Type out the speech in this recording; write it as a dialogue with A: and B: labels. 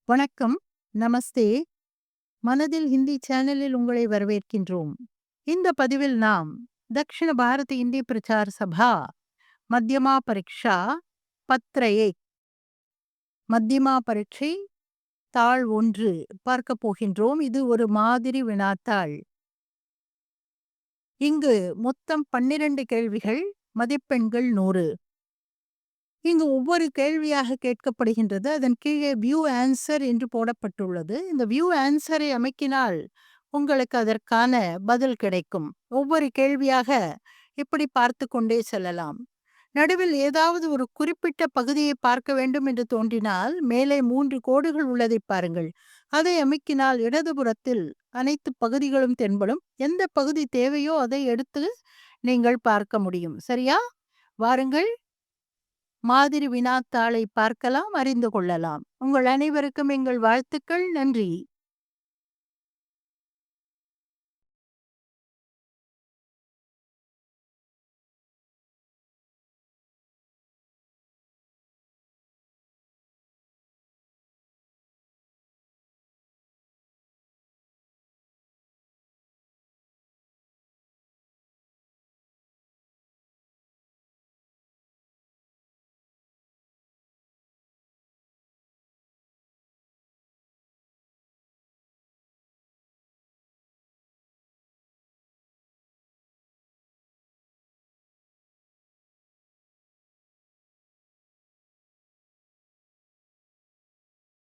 A: வணக்கம். நமஸ்தே. மனதில் ஹிந்தி சேனலில் உங்களை வரவேற்கின்றோம். இந்த பதிவில் நாம் தக்ஷிண பாரத இந்தி பிரச்சார் சபா மத்தியமா பரீட்சா பத்ர ஏக் மத்தியமா பரீட்சை தாள் 1 பார்க்க போகின்றோம். இது ஒரு மாதிரி வினாத்தாள். இங்கு மொத்தம் 12 கேள்விகள், மதிப்பெண்கள் 100. இங்கு ஒவ்வொரு கேள்வியாக கேட்கப்படுகின்றது. அதன் கீழே வியூ ஆன்சர் என்று போடப்பட்டுள்ளது. இந்த வியூ ஆன்சரை அமைக்கினால் உங்களுக்கு அதற்கான பதில் கிடைக்கும். ஒவ்வொரு கேள்வியாக இப்படி பார்த்து கொண்டே செல்லலாம். நடுவில் ஏதாவது ஒரு குறிப்பிட்ட பகுதியை பார்க்க வேண்டும் என்று தோன்றினால் மேலே 3 கோடுகள் உள்ளதை பாருங்கள். அதை அமுக்கினால் இடதுபுறத்தில் அனைத்து பகுதிகளும் தென்படும். எந்த பகுதி தேவையோ அதை எடுத்து நீங்கள் பார்க்க முடியும். சரியா? வாருங்கள், மாதிரி வினாத்தாளை பார்க்கலாம், அறிந்து கொள்ளலாம். உங்கள் அனைவருக்கும் எங்கள் வாழ்த்துக்கள். நன்றி.